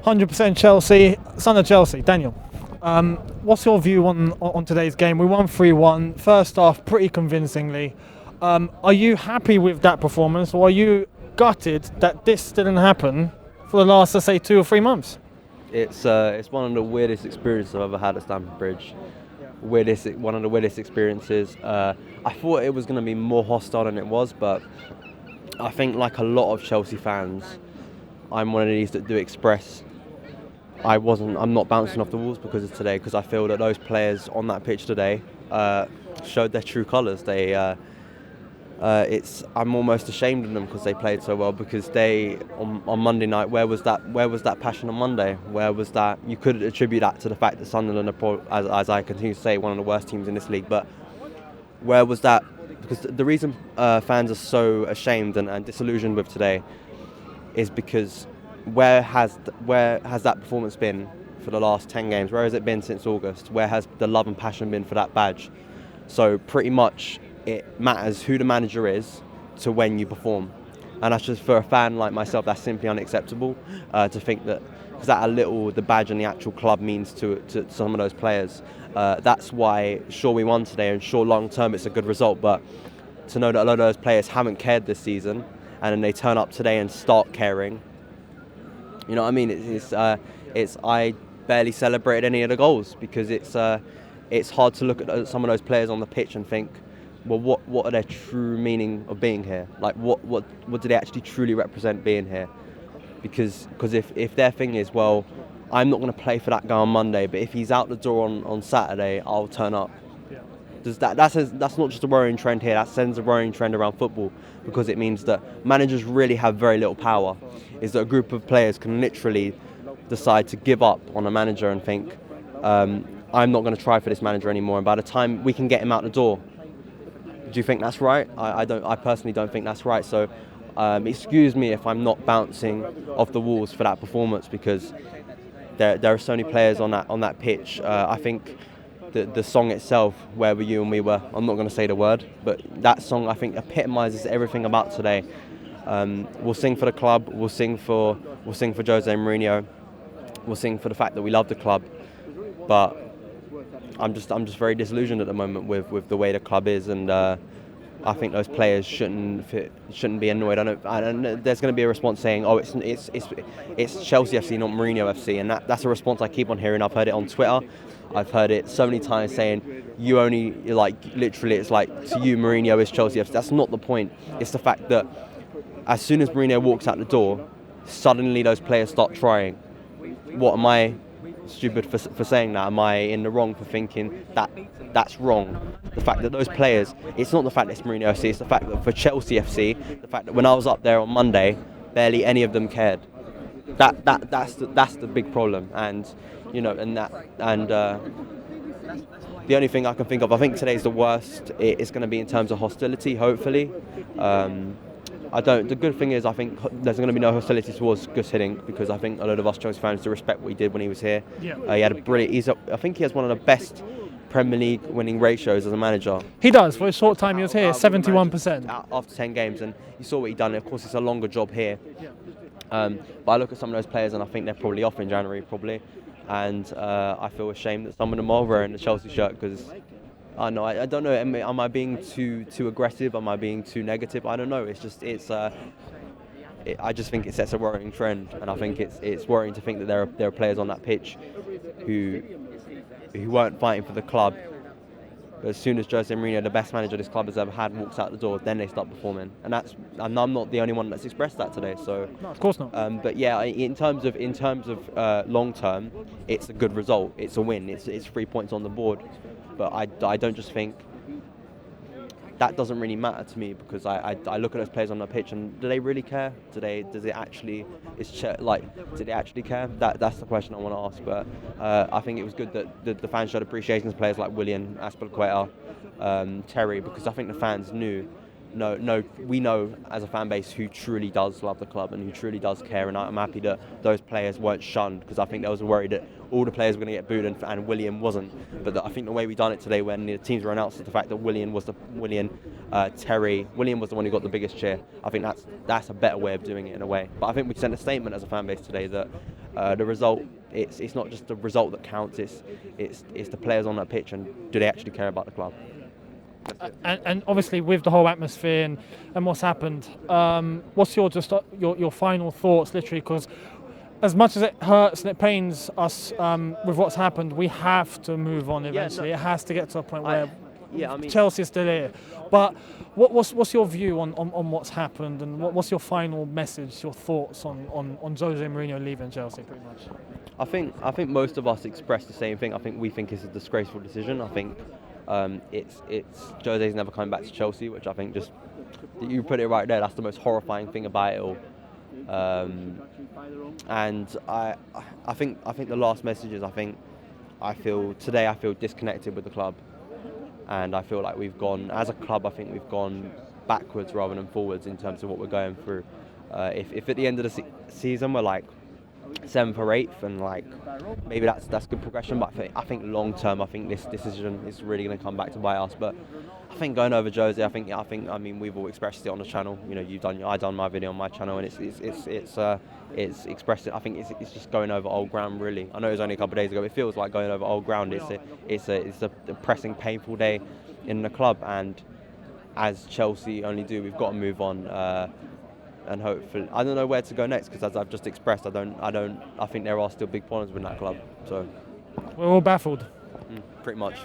100% Chelsea, son of Chelsea. Daniel, what's your view on today's game? We won 3-1, first half pretty convincingly. Are you happy with that performance, or are you gutted that this didn't happen for the last, let's say, 2 or 3 months? It's one of the weirdest experiences I've ever had at Stamford Bridge. One of the weirdest experiences. I thought it was going to be more hostile than it was, but I think, like a lot of Chelsea fans, I'm one of these that do express I'm not bouncing off the walls because of today, because I feel that those players on that pitch today showed their true colours. I'm almost ashamed of them because they played so well. Because they on Monday night, where was that passion on Monday? Where was that? You could attribute that to the fact that Sunderland are, as I continue to say, one of the worst teams in this league. But where was that? Because the reason fans are so ashamed and disillusioned with today is because where has that performance been for the last 10 games? Where has it been since August? Where has the love and passion been for that badge? So pretty much it matters who the manager is to when you perform. And that's just, for a fan like myself, that's simply unacceptable to think that, because that little the badge and the actual club means to some of those players. That's why, sure, we won today, and sure, long term it's a good result, but to know that a lot of those players haven't cared this season, and then they turn up today and start caring. You know what I mean? I barely celebrated any of the goals, because it's hard to look at some of those players on the pitch and think, well, what are their true meaning of being here? Like, what do they actually truly represent being here? Because if their thing is, well, I'm not going to play for that guy on Monday, but if he's out the door on Saturday, I'll turn up. That's not just a worrying trend here. That sends a worrying trend around football, because it means that managers really have very little power. Is that a group of players can literally decide to give up on a manager and think, I'm not going to try for this manager anymore, and by the time we can get him out the door, do you think that's right? I personally don't think that's right. So excuse me if I'm not bouncing off the walls for that performance, because there are so many players on that pitch. I think the song itself, Where Were You and We Were, I'm not going to say the word, but that song, I think, epitomises everything about today. We'll sing for the club, we'll sing for Jose Mourinho, we'll sing for the fact that we love the club, but I'm just very disillusioned at the moment with the way the club is, and I think those players shouldn't be annoyed. I don't, there's going to be a response saying, "Oh, it's Chelsea FC, not Mourinho FC," and that's a response I keep on hearing. I've heard it on Twitter. I've heard it so many times saying, "You only literally, it's like to you, Mourinho is Chelsea FC." That's not the point. It's the fact that as soon as Mourinho walks out the door, suddenly those players start trying. What, am I stupid for saying that? Am I in the wrong for thinking that's wrong? The fact that those players, it's not the fact that it's Mourinho FC, it's the fact that for Chelsea FC, the fact that when I was up there on Monday, barely any of them cared. That's the big problem, and the only thing I can think of, I think today's the worst it's going to be in terms of hostility, hopefully. The good thing is, I think there's going to be no hostility towards Gus Hiddink, because I think a lot of us Chelsea fans do respect what he did when he was here. Yeah. He had a brilliant. I think he has one of the best Premier League winning ratios as a manager. He does. For a short time he was here, 71%. After 10 games, and you saw what he done. Of course, it's a longer job here. But I look at some of those players, and I think they're probably off in January, probably. And I feel ashamed that some of them are wearing the Chelsea shirt, because I don't know. Am I being too aggressive? Am I being too negative? I don't know. I just think it sets a worrying trend, and I think it's worrying to think that there are players on that pitch who weren't fighting for the club. But as soon as Jose Mourinho, the best manager this club has ever had, walks out the door, then they start performing, and I'm not the only one that's expressed that today. So no, of course not. But yeah, in terms of long term, it's a good result. It's a win. It's 3 points on the board. But I don't just think that doesn't really matter to me, because I look at those players on the pitch, and do they really care? Do they actually care? That's the question I want to ask. But I think it was good that the fans showed appreciation to players like Willian, Azpilicueta, Terry, because I think the fans knew we know as a fan base who truly does love the club and who truly does care, and I'm happy that those players weren't shunned, because I think there was a worry that all the players were going to get booed and Willian wasn't. But I think the way we done it today, when the teams were announced, is the fact that Willian was the one who got the biggest cheer. I think that's a better way of doing it in a way. But I think we sent a statement as a fan base today that the result, it's not just the result that counts, it's the players on that pitch, and do they actually care about the club. And obviously with the whole atmosphere and what's happened, what's your final thoughts, literally? Because as much as it hurts and it pains us with what's happened, we have to move on eventually. It has to get to a point where Chelsea is still here. But what's your view on what's happened, and what's your final message, your thoughts on Jose Mourinho leaving Chelsea, pretty much? I think most of us express the same thing. I think we think it's a disgraceful decision. I think it's Jose's never coming back to Chelsea, which I think just, you put it right there, that's the most horrifying thing about it all. And I think the last message is, I feel disconnected with the club, and I feel like we've gone, as a club, I think we've gone backwards rather than forwards in terms of what we're going through. If at the end of the season we're like 7th or 8th, and like maybe that's good progression, but I think long term, I think this decision is really going to come back to bite us. But I think going over Jose, I mean we've all expressed it on the channel. You know, I done my video on my channel, and it's expressed it. I think it's just going over old ground, really. I know it was only a couple of days ago, but it feels like going over old ground. It's a depressing, painful day in the club, and as Chelsea only do, we've got to move on. And hopefully, I don't know where to go next, because as I've just expressed, I think there are still big problems with that club. So we're all baffled. Pretty much.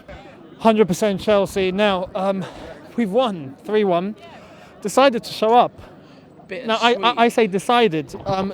100% Chelsea. Now, we've won 3-1. Decided to show up. Now, I say decided.